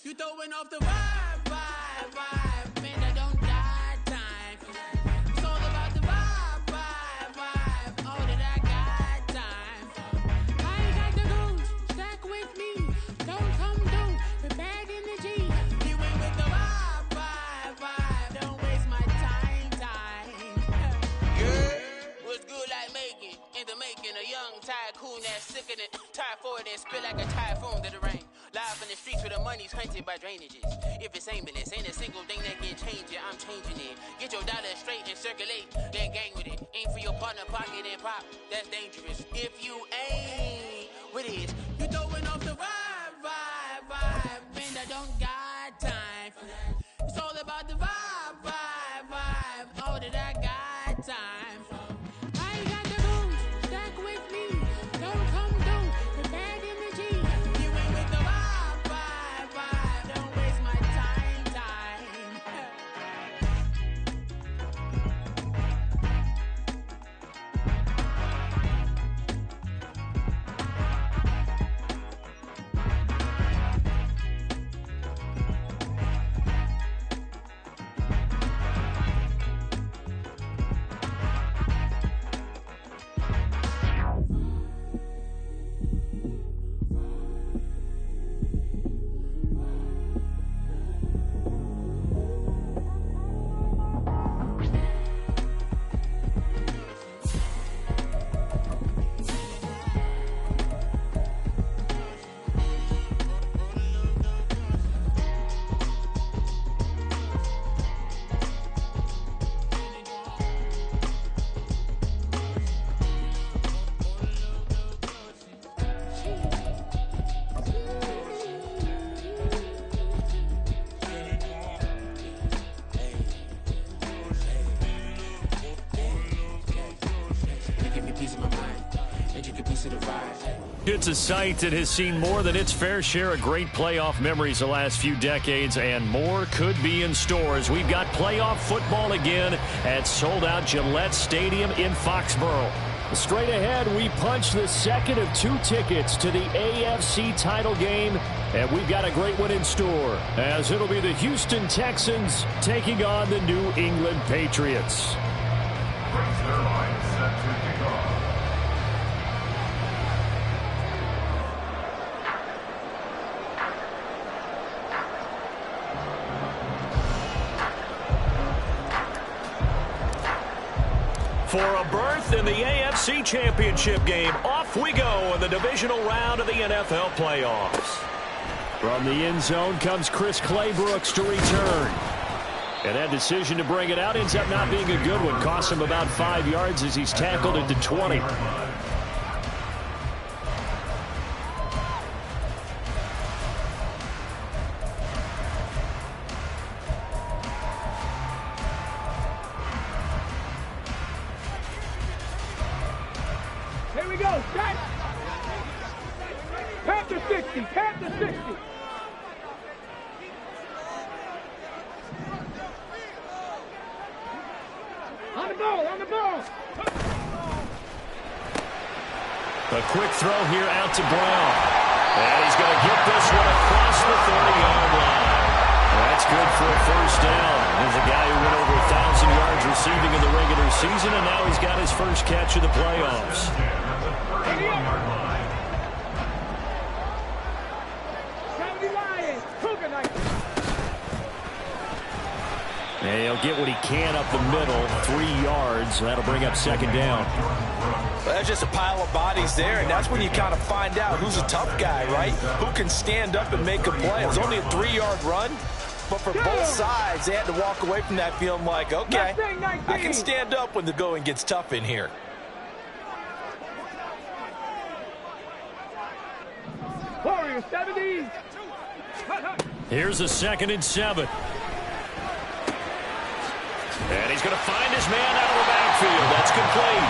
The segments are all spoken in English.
You throwing off the vibe, vibe, vibe. Man, I don't die time. It's all about the vibe, vibe, vibe. All that I got time. I ain't got the goons, stack with me. Don't come through with bad energy. You ain't with the vibe, vibe, vibe. Don't waste my time, time. Yeah, what's good like making? In the making, a young tycoon that's sick in it. Tie forward and spit like a typhoon to the rain. Live in the streets where the money's hunted by drainages. If it's aimless, ain't a single thing that can change it. I'm changing it. Get your dollar straight and circulate, then gang with it. Aim for your partner, pocket and pop. That's dangerous. If you ain't with it, you throwing off the vibe, vibe, vibe. Man, I don't got time for that. It's all about the vibe, vibe, vibe. All that I got time for. I ain't got the goons, stack with me. Don't come through with bad energy. You ain't with the vibe, vibe, vibe. Don't waste my time, time. It's a site that has seen more than its fair share of great playoff memories the last few decades, and more could be in store as we've got playoff football again at sold-out Gillette Stadium in Foxborough. Straight ahead, we punch the second of 2 tickets to the AFC title game, and we've got a great one in store, as it'll be the Houston Texans taking on the New England Patriots. Brings their line set to kick off. For a berth in the AFC Championship game, off we go in the divisional round of the NFL playoffs. From the end zone comes Chris Claybrooks to return. And that decision to bring it out ends up not being a good one. Costs him about 5 yards as he's tackled into 20. Here we go, set. Panther 60, Panther 60. On the ball, on the ball. A quick throw here out to Brown. And he's going to get this one across the 30-yard line. That's good for a first down. Here's a guy who went over 1,000 yards receiving in the regular season, and now he's got his first catch of the playoffs. And he'll get what he can up the middle, 3 yards. That'll bring up second down. Well, that's just a pile of bodies there, and that's when you kind of find out who's a tough guy, right? Who can stand up and make a play. It was only a 3-yard run, but for both sides, they had to walk away from that feeling like, okay, I can stand up when the going gets tough in here. Warriors 70. Here's a 2nd and 7. And he's going to find his man out of the backfield. That's complete.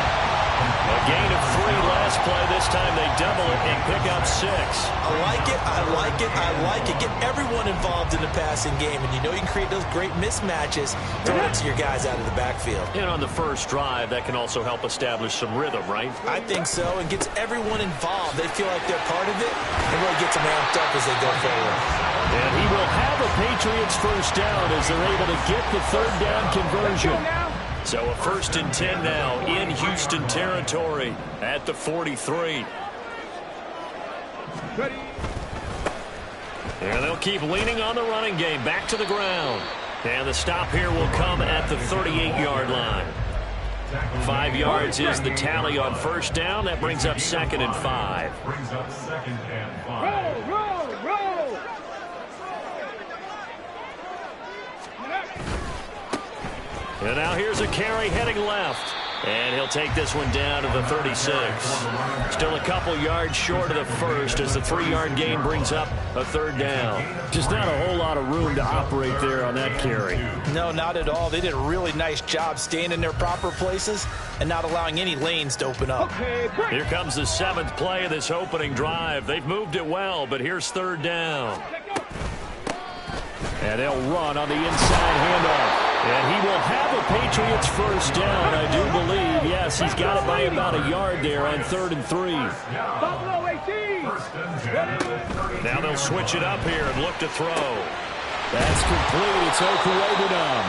A gain of 3 last play. This time they double it and pick up 6. I like it, I like it, I like it. Get everyone involved in the passing game, and you know you can create those great mismatches throwing it to your guys out of the backfield. And on the first drive, that can also help establish some rhythm, right? I think so, and gets everyone involved. They feel like they're part of it, and really gets them amped up as they go forward. And he will Patriots first down as they're able to get the third down conversion. So a 1st and 10 now in Houston territory at the 43. Ready. And they'll keep leaning on the running game back to the ground. And the stop here will come at the 38-yard line. 5 yards is the tally on first down. That brings up 2nd and 5. Brings up 2nd and 5. Roll. And now here's a carry heading left. And he'll take this one down to the 36. Still a couple yards short of the first as the 3-yard gain brings up a 3rd down. Just not a whole lot of room to operate there on that carry. No, not at all. They did a really nice job staying in their proper places and not allowing any lanes to open up. Here comes the 7th play of this opening drive. They've moved it well, but here's 3rd down. And they'll run on the inside handoff. And he will have a Patriots first down, I do believe. Yes, he's got it by about a yard there on 3rd and 3. Buffalo 18. Now they'll switch it up here and look to throw. That's complete. It's Okuwebunam.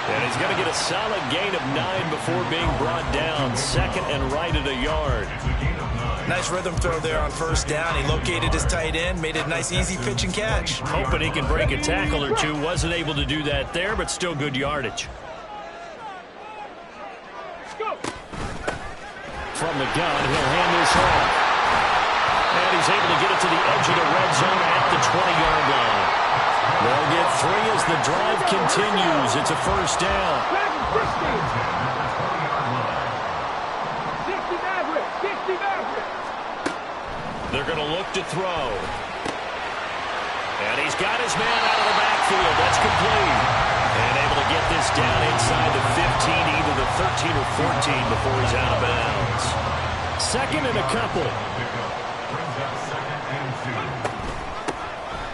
And he's going to get a solid gain of 9 before being brought down. 2nd and right at a yard. Nice rhythm throw there on first down. He located his tight end, made it a nice, easy pitch and catch. Hoping he can break a tackle or two. Wasn't able to do that there, but still good yardage. From the gun, he'll hand this off. And he's able to get it to the edge of the red zone at the 20-yard line. They'll get 3 as the drive continues. It's a first down. 60 Maverick. They're going to look to throw. And he's got his man out of the backfield. That's complete. And able to get this down inside the 15, either the 13 or 14 before he's out of bounds. 2nd and a couple.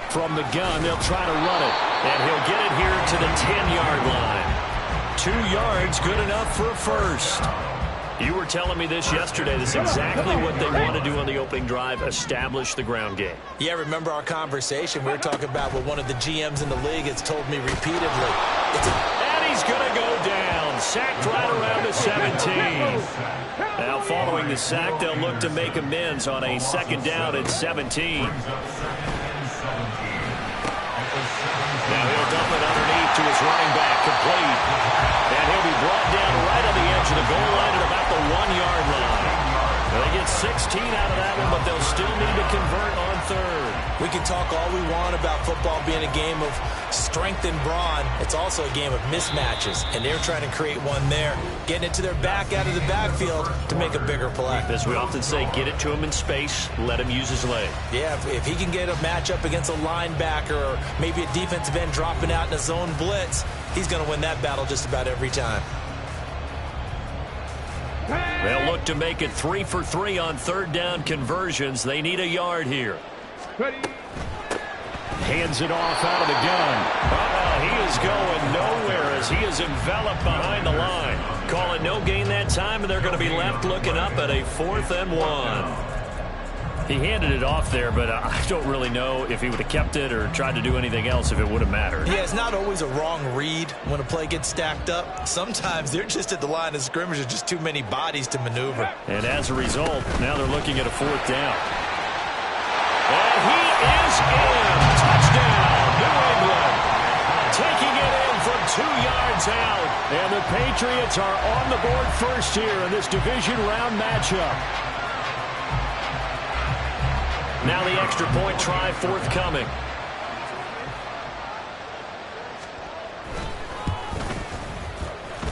From the gun, they'll try to run it. And he'll get it here to the 10-yard line. 2 yards, good enough for a first. You were telling me this yesterday. This is exactly what they want to do on the opening drive, establish the ground game. Yeah, remember our conversation. We were talking about what one of the GMs in the league has told me repeatedly. And he's going to go down. Sacked right around the 17. Now, following the sack, they'll look to make amends on a 2nd down at 17. Now he'll dump it underneath to his running back, complete. And he'll be brought down right on the edge of the goal line at about the 1-yard line. They get 16 out of that one, but they'll still need to convert on 3rd. We can talk all we want about football being a game of strength and brawn. It's also a game of mismatches, and they're trying to create one there, getting it to their back out of the backfield to make a bigger play. As we often say, get it to him in space, let him use his leg. Yeah, if he can get a matchup against a linebacker or maybe a defensive end dropping out in a zone blitz, he's going to win that battle just about every time. They'll look to make it 3 for 3 on 3rd down conversions. They need a yard here. Ready. Hands it off out of the gun. He is going nowhere as he is enveloped behind the line. Call it no gain that time, and they're going to be left looking up at a 4th and 1. He handed it off there, but I don't really know if he would have kept it or tried to do anything else if it would have mattered. Yeah, it's not always a wrong read when a play gets stacked up. Sometimes they're just at the line of scrimmage. There's just too many bodies to maneuver. And as a result, now they're looking at a 4th down. And he is in. Touchdown, New England. Taking it in from 2 yards out. And the Patriots are on the board first here in this division round matchup. Now the extra point try forthcoming.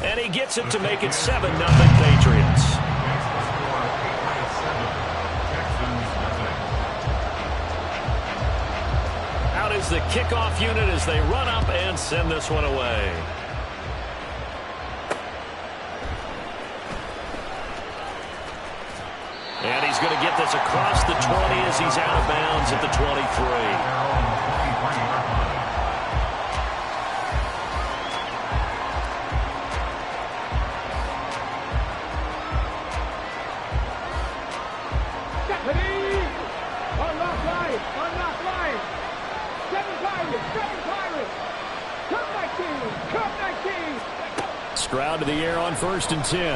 And he gets it to make it 7-0 Patriots. Out is the kickoff unit as they run up and send this one away. And he's going to get this across the 20 as he's out of bounds at the 23. Unlock line. 7 Pirates. Stroud to the air on 1st and 10. And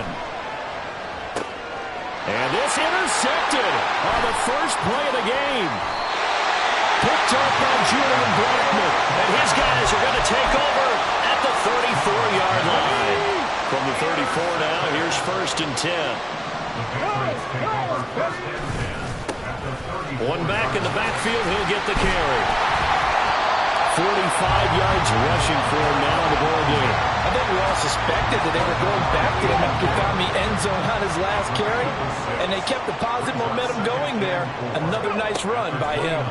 this intercepted on the first play of the game. Picked up by Julian Blackman. And his guys are going to take over at the 34-yard line. From the 34 now, here's 1st and 10. One back in the backfield, he'll get the carry. 45 yards rushing for him now in the ball game. I think we all suspected that they were going back to him after he found the end zone on his last carry, and they kept the positive momentum going there. Another nice run by him.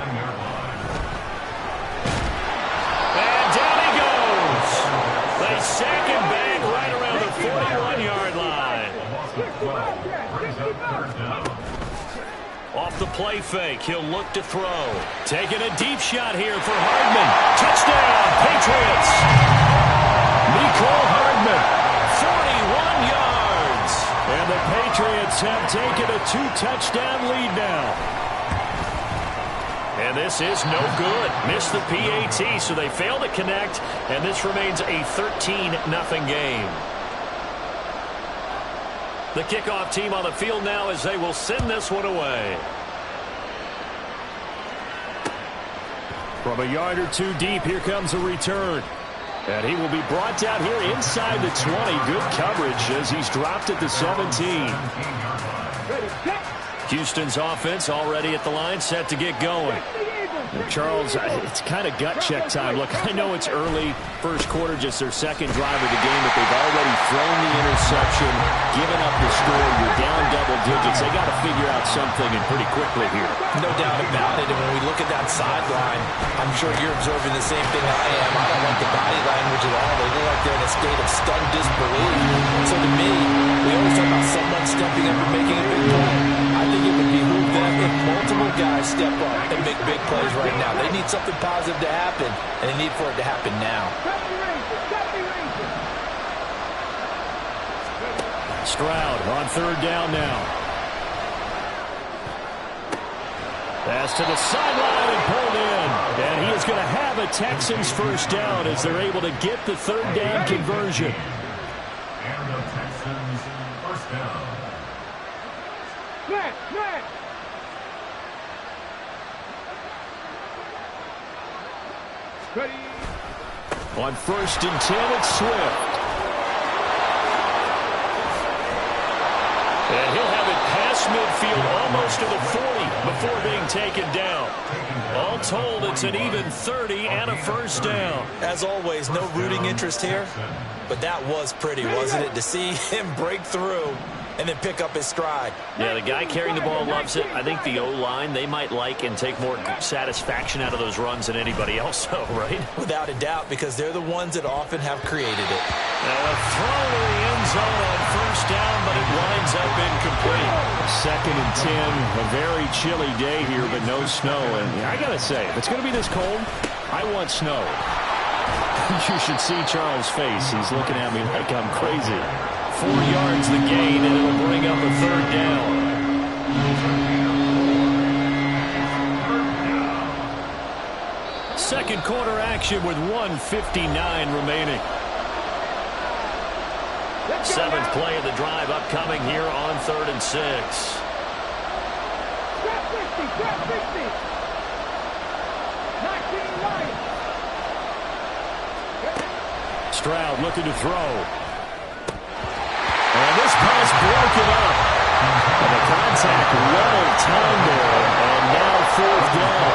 And down he goes. They sack him back right around the 41-yard line. Off the play fake, he'll look to throw. Taking a deep shot here for Hardman. Touchdown, Patriots. Mecole Hardman, 41 yards. And the Patriots have taken a 2-touchdown lead now. And this is no good. Missed the PAT, so they fail to connect, and this remains a 13-0 game. The kickoff team on the field now as they will send this one away. From a yard or two deep, here comes a return. And he will be brought down here inside the 20. Good coverage as he's dropped at the 17. Houston's offense already at the line, set to get going. Charles, it's kind of gut check time. Look, I know it's early, first quarter, just their second drive of the game, but they've already thrown the interception, given up the score. You're down double digits. They got to figure out something, and pretty quickly here. No doubt about it. And when we look at that sideline, I'm sure you're observing the same thing I am. I don't like the body language at all. They look like they're in a state of stunned disbelief. So to me, we always talk about someone stepping up and making a big play. I think it would behoove them if multiple guys step up and make big plays right now. They need something positive to happen, and they need for it to happen now. Stroud on 3rd down now. Pass to the sideline and pulled in. And he is going to have a Texans first down as they're able to get the 3rd down conversion. And the Texans first down. Ready. On 1st and 10, it's Swift. And he'll have it past midfield almost to the 40 before being taken down. All told, it's an even 30 and a first down. As always, no rooting interest here, but that was pretty, wasn't it? To see him break through and then pick up his stride. Yeah, the guy carrying the ball loves it. I think the O-line, they might like and take more satisfaction out of those runs than anybody else, though, right? Without a doubt, because they're the ones that often have created it. Now a throw to the end zone on first down, but it winds up incomplete. 2nd and 10, a very chilly day here, but no snow. And I got to say, if it's going to be this cold, I want snow. You should see Charles' face. He's looking at me like I'm crazy. 4 yards the gain, and it'll bring up a 3rd down. Second quarter action with 1:59 remaining. 7th play of the drive upcoming here on 3rd and 6. Stroud looking to throw. And this pass broken up. And the contact well timed there. And now 4th down.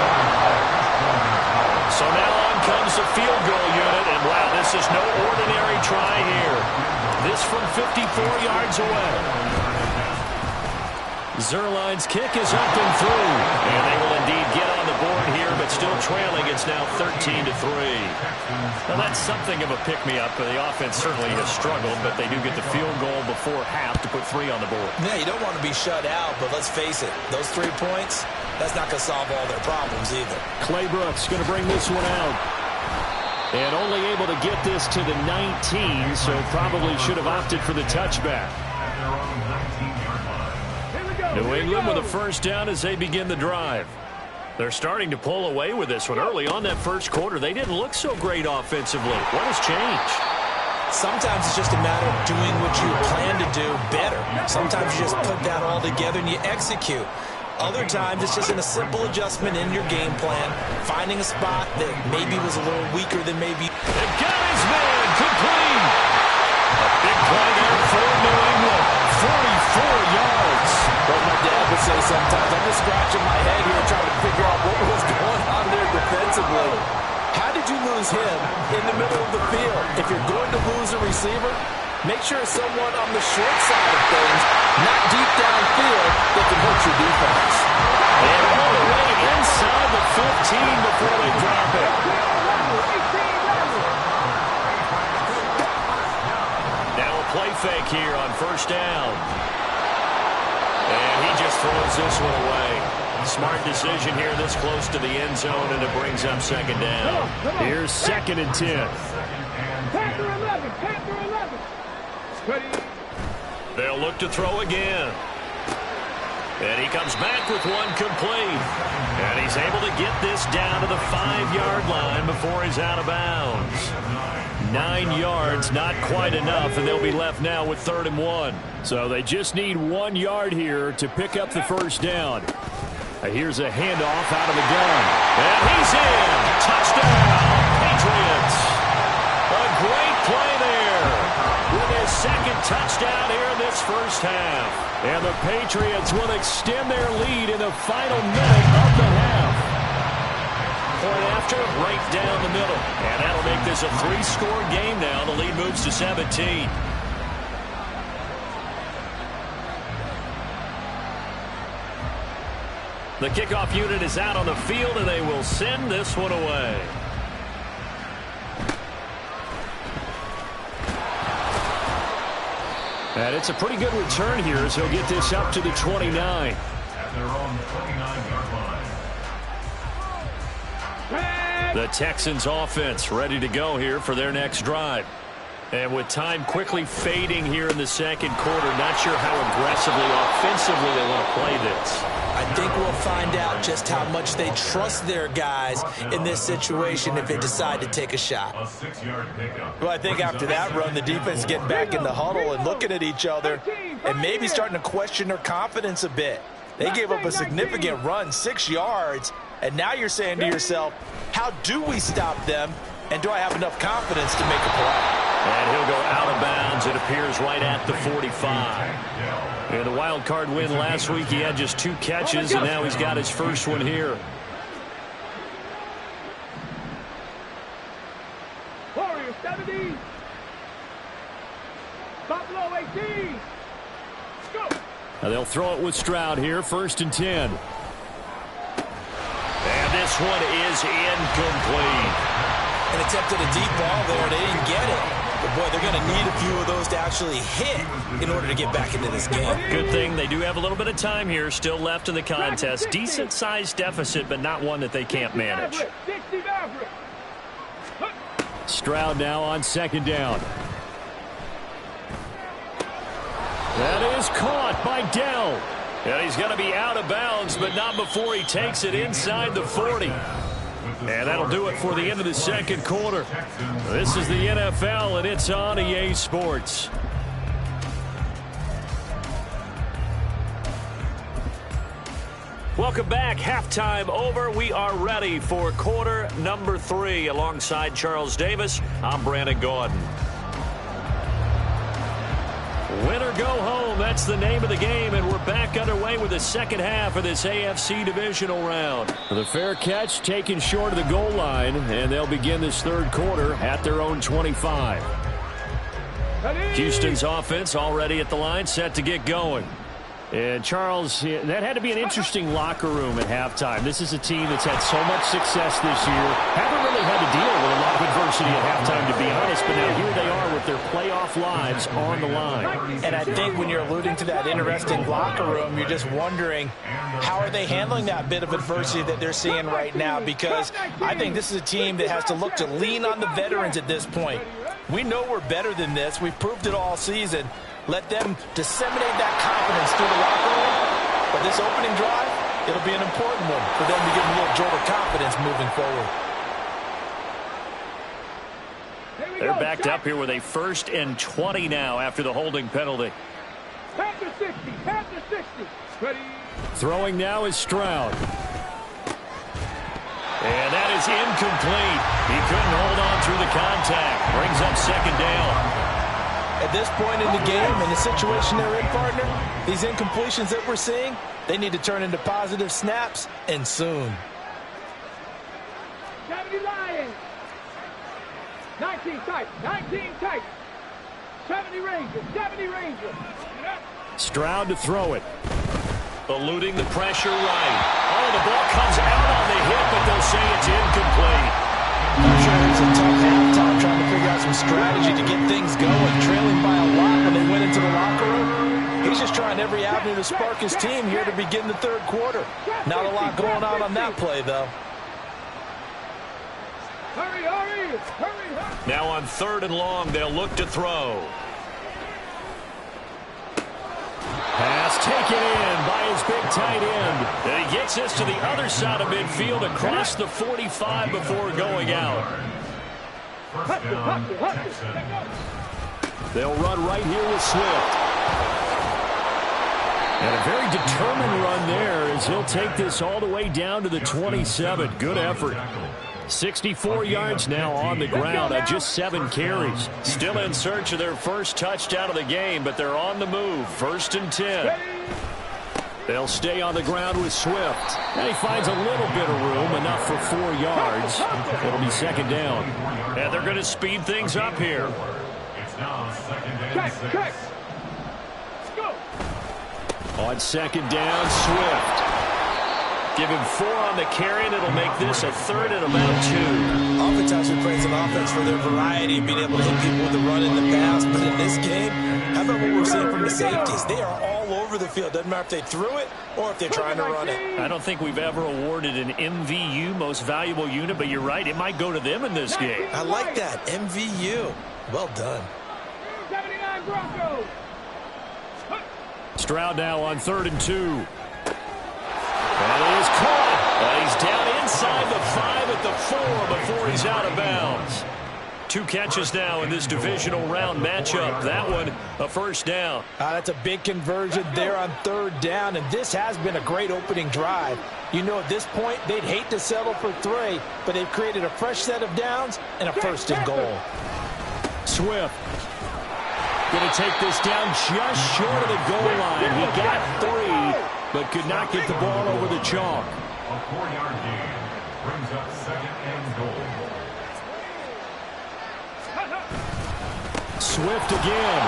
So now on comes the field goal unit. And wow, this is no ordinary try here. This from 54 yards away. Zerline's kick is up and through. And they will indeed get on the board here, but still trailing. It's now 13-3. Now that's something of a pick-me-up. The offense certainly has struggled, but they do get the field goal before half to put 3 on the board. Yeah, you don't want to be shut out, but let's face it, those 3 points, that's not going to solve all their problems either. Clay Brooks going to bring this one out. And only able to get this to the 19, so probably should have opted for the touchback. New England with a first down as they begin the drive. They're starting to pull away with this one. Early on that first quarter, they didn't look so great offensively. What has changed? Sometimes it's just a matter of doing what you plan to do better. Sometimes you just put that all together and you execute. Other times it's just in a simple adjustment in your game plan, finding a spot that maybe was a little weaker than maybe. They've got his man complete. A big play there for New England. 44 yards. But my dad would say sometimes, I'm just scratching my head here trying to figure out what was going on there defensively. How did you lose him in the middle of the field? If you're going to lose a receiver, make sure it's someone on the short side of things, not deep downfield, that can hurt your defense. And all the way inside the 15 before they drop it. Now a play fake here on first down. And he just throws this one away. Smart decision here this close to the end zone, and it brings up second down. Here's 2nd and 10. Panther 11, Panther 11. Ready. They'll look to throw again. And he comes back with one complete. And he's able to get this down to the 5-yard line before he's out of bounds. 9 yards, not quite enough, and they'll be left now with 3rd and 1. So they just need 1 yard here to pick up the first down. Here's a handoff out of the gun. And he's in. Touchdown, Patriots. A great play there with his 2nd touchdown here in this first half. And the Patriots will extend their lead in the final minute of the half. Point after, right down the middle. And that'll make this a 3-score game now. The lead moves to 17. The kickoff unit is out on the field, and they will send this one away. And it's a pretty good return here as he'll get this up to the 29. At their own 29-yard line. The Texans offense ready to go here for their next drive. And with time quickly fading here in the second quarter, not sure how aggressively, offensively they want to play this. I think we'll find out just how much they trust their guys in this situation if they decide to take a shot. A 6-yard pickup. Well, I think after that run, the defense getting back in the huddle and looking at each other and maybe starting to question their confidence a bit. They gave up a significant run, 6 yards, and now you're saying to yourself, how do we stop them, and do I have enough confidence to make a play? And he'll go out of bounds, it appears, right at the 45. And the wild card win last week, he had just 2 catches, and now he's got his first one here. Warriors 70. Buffalo 18. Go. Now they'll throw it with Stroud here, 1st and 10. And this one is incomplete. And attempted a deep ball there. They didn't get it. But, boy, they're going to need a few of those to actually hit in order to get back into this game. Good thing they do have a little bit of time here still left in the contest. Decent-sized deficit, but not one that they can't manage. Stroud now on 2nd down. That is caught by Dell. And he's going to be out of bounds, but not before he takes it inside the 40. And that'll do it for the end of the second quarter. This is the NFL, and it's on EA Sports. Welcome back. Halftime over. We are ready for quarter number 3. Alongside Charles Davis, I'm Brandon Gordon. Win or go home, that's the name of the game, and we're back underway with the second half of this AFC divisional round. The fair catch taken short of the goal line, and they'll begin this third quarter at their own 25. Houston's offense already at the line, set to get going. And, Charles, that had to be an interesting locker room at halftime. This is a team that's had so much success this year. Haven't really had to deal with a lot of adversity at halftime, to be honest, but now here they are with their playoff lives on the line. And I think when you're alluding to that interesting locker room, you're just wondering, how are they handling that bit of adversity that they're seeing right now? Because I think this is a team that has to look to lean on the veterans at this point. We know we're better than this. We've proved it all season. Let them disseminate that confidence through the locker room. But this opening drive, it'll be an important one for them to give them a little jolt of confidence moving forward. They're backed up here with a 1st and 20 now after the holding penalty. Panther 60, Panther 60. Ready. Throwing now is Stroud. And that is incomplete. He couldn't hold on through the contact. Brings up 2nd down. At this point in the game, in the situation they're in, partner, these incompletions that we're seeing, they need to turn into positive snaps, and soon. 70 Lions. 19 tight, 19 tight. 70 Rangers, 70 Rangers. Stroud to throw it. Eluding the pressure right. Oh, the ball comes out on the hit, but they'll say it's incomplete. I'm sure it was a tough halftime trying to figure out some strategy to get things going, trailing by a lot when they went into the locker room. He's just trying every avenue to spark his team here to begin the 3rd quarter. Not a lot going on that play, though. Hurry, hurry, hurry, hurry. Now on 3rd and long, they'll look to throw. Pass taken in by his big tight end. And he gets this to the other side of midfield across the 45 before going out. They'll run right here with Swift. And a very determined run there as he'll take this all the way down to the 27. Good effort. 64 yards now on the ground on just 7 carries. Still in search of their first touchdown of the game, but they're on the move. 1st and 10. They'll stay on the ground with Swift. And he finds a little bit of room, enough for 4 yards. It'll be 2nd down. And they're going to speed things up here. It's now 2nd and 6. Check. Go. On 2nd down, Swift. Give him 4 on the carry, and it'll make this a 3rd and about 2. Oftentimes we praise an offense for their variety of being able to hit people with the run in the pass, but in this game, how about what we're seeing from the safeties? They are all over the field. Doesn't matter if they threw it or if they're trying to run it. I don't think we've ever awarded an MVU, most valuable unit, but you're right, it might go to them in this game. I like that. MVU. Well done. 79 Broncos. Stroud now on 3rd and 2. And he is caught. He's down inside the 5 at the 4 before he's out of bounds. 2 catches now in this divisional round matchup. That one, a 1st down. That's a big conversion there on 3rd down, and this has been a great opening drive. You know, at this point, they'd hate to settle for 3, but they've created a fresh set of downs and a 1st and goal. Swift going to take this down just short of the goal line. He got 3, but could not get the ball over the chalk. A 4-yard gain brings up 2nd and goal. Swift again.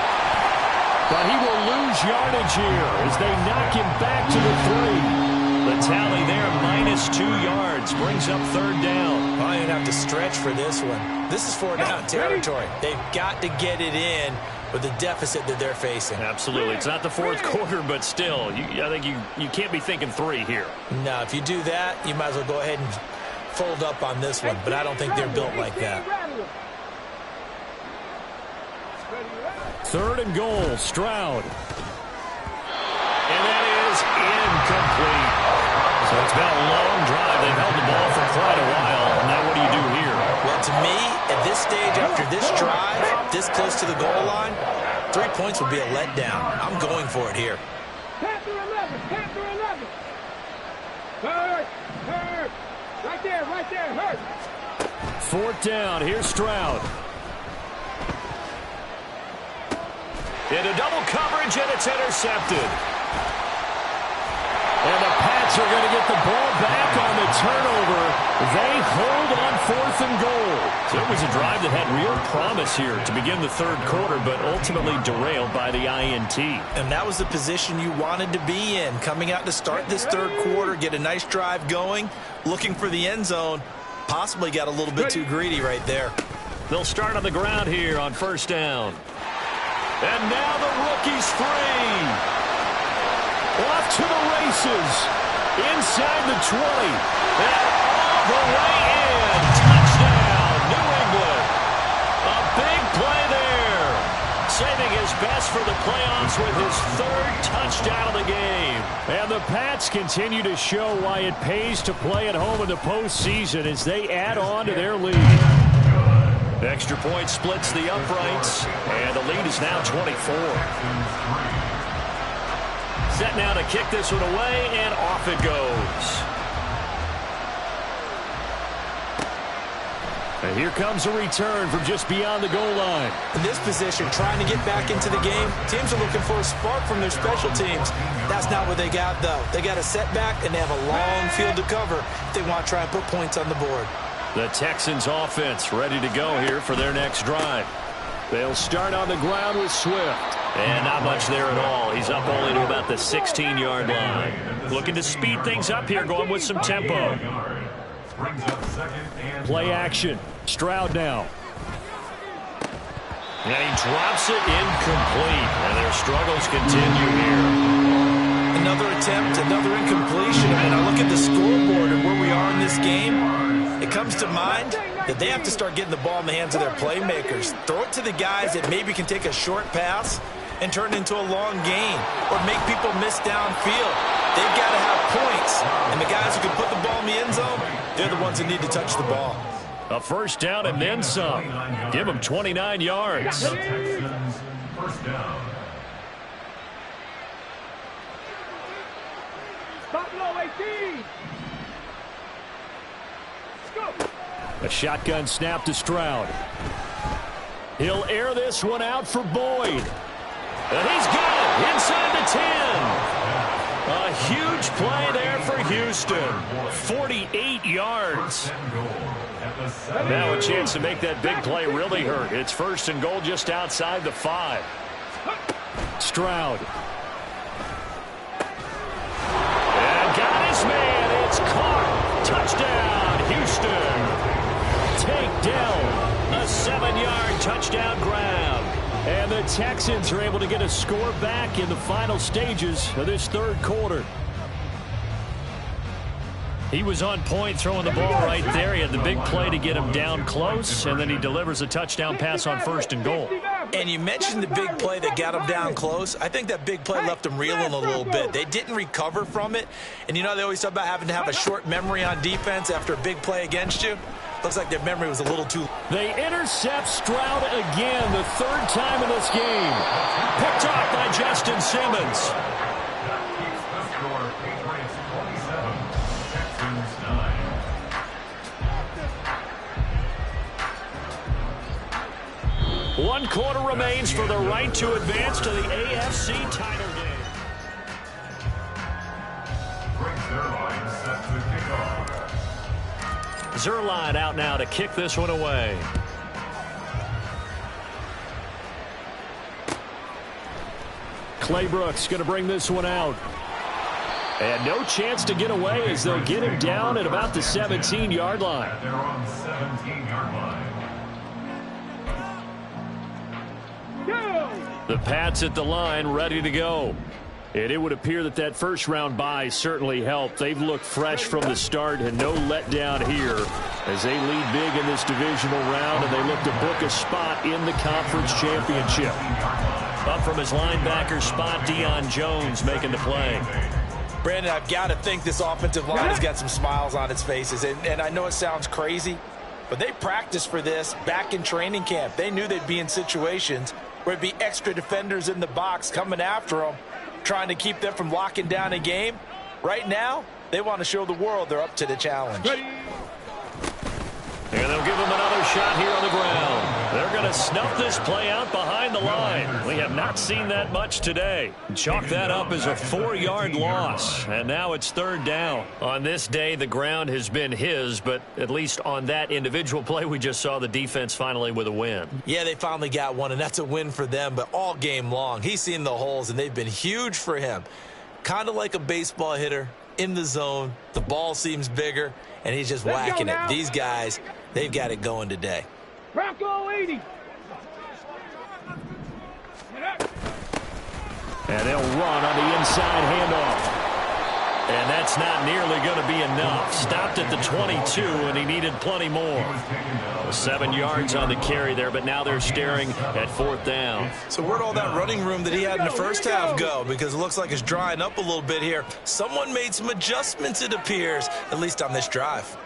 But he will lose yardage here as they knock him back to the 3. The tally there, -2 yards, brings up 3rd down. I didn't have to stretch for this one. This is 4-down territory. They've got to get it in with the deficit that they're facing. Absolutely. It's not the 4th quarter, but still, I think you can't be thinking 3 here. No, if you do that, you might as well go ahead and fold up on this one, but I don't think they're built like that. 3rd and goal, Stroud. And that is incomplete. So it's been a long drive. They've held the ball for quite a while. Now what do you do here? Well, to me, at this stage, after this drive, this close to the goal line, 3 points would be a letdown. I'm going for it here. Panther 11, Panther 11. Hurt, hurt. Right there, hurt. 4th down, here's Stroud. Into double coverage, and it's intercepted. And the Pats are going to get the ball back on the turnover. They hold on 4th and goal. So it was a drive that had real promise here to begin the 3rd quarter, but ultimately derailed by the INT. And that was the position you wanted to be in, coming out to start this 3rd quarter, get a nice drive going, looking for the end zone. Possibly got a little bit too greedy right there. They'll start on the ground here on 1st down. And now the rookie's free. Off to the races. Inside the 20. And all the way in. Touchdown, New England. A big play there. Saving his best for the playoffs with his 3rd touchdown of the game. And the Pats continue to show why it pays to play at home in the postseason as they add on to their lead. Extra point splits the uprights, and the lead is now 24. Set now to kick this one away, and off it goes. And here comes a return from just beyond the goal line. In this position, trying to get back into the game, teams are looking for a spark from their special teams. That's not what they got, though. They got a setback, and they have a long field to cover if they want to try and put points on the board. The Texans offense ready to go here for their next drive. They'll start on the ground with Swift. And not much there at all. He's up only to about the 16-yard line. Looking to speed things up here, going with some tempo. Play action. Stroud now. And he drops it incomplete. And their struggles continue here. Another attempt, another incompletion. And when I look at the scoreboard and where we are in this game, it comes to mind that they have to start getting the ball in the hands of their playmakers. Throw it to the guys that maybe can take a short pass and turn it into a long gain or make people miss downfield. They've got to have points. And the guys who can put the ball in the end zone, they're the ones that need to touch the ball. A first down and then some. Give them 29 yards. The Texans, first down. Buffalo 18. Go. A shotgun snap to Stroud. He'll air this one out for Boyd. And he's got it inside the 10. A huge play there for Houston. 48 yards. Now a chance to make that big play really hurt. It's first and goal just outside the 5. Stroud. And got his man. It's caught. Touchdown, Houston. Take down. A 7-yard touchdown grab. And the Texans are able to get a score back in the final stages of this third quarter. He was on point throwing the ball right there. He had the big play to get him down close, and then he delivers a touchdown pass on first and goal. And you mentioned the big play that got him down close. I think that big play left him reeling a little bit. They didn't recover from it. And you know they always talk about having to have a short memory on defense after a big play against you. Looks like their memory was a little too... They intercept Stroud again, the third time in this game. Picked off by Justin Simmons. One quarter remains for the right to advance to the AFC title game. Zerline out now to kick this one away. Claybrooks going to bring this one out. And no chance to get away as they'll get him down at about the 17-yard line. They're on the 17-yard line. The Pats at the line ready to go. And it would appear that that first-round bye certainly helped. They've looked fresh from the start and no letdown here as they lead big in this divisional round, and they look to book a spot in the conference championship. Up from his linebacker spot, Deion Jones making the play. Brandon, I've got to think this offensive line has got some smiles on its faces. And I know it sounds crazy, but they practiced for this back in training camp. They knew they'd be in situations where it'd be extra defenders in the box coming after them, trying to keep them from locking down a game. Right now, they want to show the world they're up to the challenge. And they'll give him another shot here on the ground. They're going to snuff this play out behind the line. We have not seen that much today. Chalk that up as a 4-yard loss. And now it's third down. On this day, the ground has been his, but at least on that individual play, we just saw the defense finally with a win. Yeah, they finally got one, and that's a win for them, but all game long, he's seen the holes, and they've been huge for him. Kind of like a baseball hitter in the zone. The ball seems bigger, and he's just whacking it. These guys, they've got it going today. Bronco 80. And they'll run on the inside handoff. And that's not nearly going to be enough. Stopped at the 22, and he needed plenty more. 7 yards on the carry there, but now they're staring at fourth down. So where'd all that running room that he had in the first half go? Because it looks like it's drying up a little bit here. Someone made some adjustments, it appears, at least on this drive.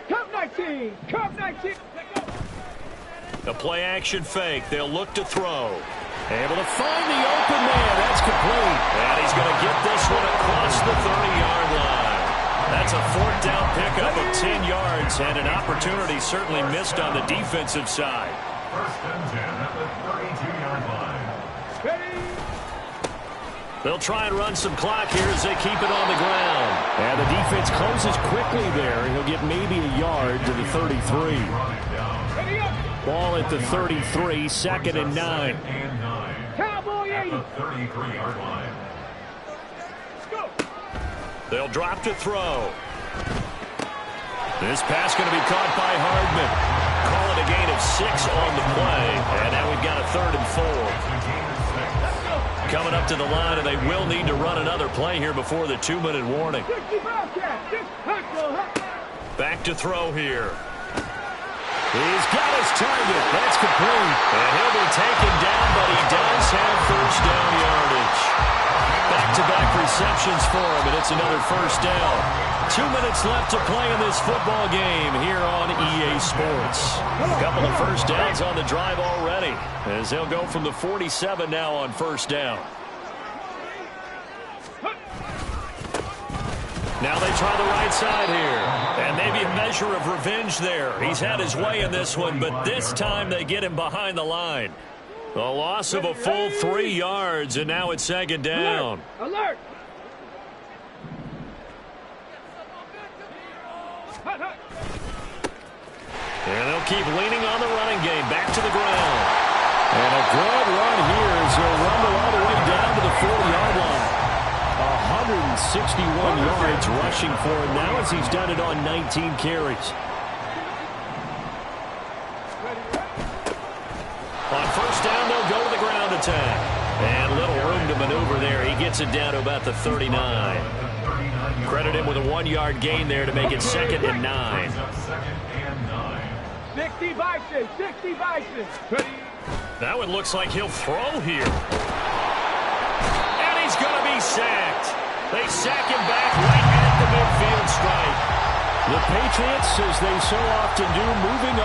Cup 19. Cup 19. A play-action fake. They'll look to throw. Able to find the open man. That's complete. And he's going to get this one across the 30-yard line. That's a fourth down pickup of 10 yards, and an opportunity certainly missed on the defensive side. First and 10 at the 32-yard line. They'll try and run some clock here as they keep it on the ground. And the defense closes quickly there. He'll get maybe a yard to the 33. Ball at the 33, second and 9. Cowboy 80. 33-yard line. They'll drop to throw. This pass going to be caught by Hardman. Call it a gain of 6 on the play. And now we've got a 3rd and 4. Coming up to the line, and they will need to run another play here before the 2-minute warning. Back to throw here. He's got his target. That's complete. And he'll be taken down, but he does have first down yardage. Back-to-back receptions for him, and it's another first down. 2 minutes left to play in this football game here on EA Sports. A couple of first downs on the drive already, as they'll go from the 47 now on first down. Now they try the right side here, and maybe a measure of revenge there. He's had his way in this one, but this time they get him behind the line. A loss of a full 3 yards, and now it's second down. Alert! And they'll keep leaning on the running game. Back to the ground. And a good run here as he'll rumble all the way down to the 40-yard line. 161 yards rushing for him now as he's done it on 19 carries. On first down, they'll go to the ground attack. And little room to maneuver there. He gets it down to about the 39. Credit him with a 1-yard gain there to make it 2nd and 9. 60 Bison, 60 Bison. That one looks like he'll throw here. And he's going to be sacked. They sack him back right at the midfield stripe. The Patriots, as they so often do, moving on.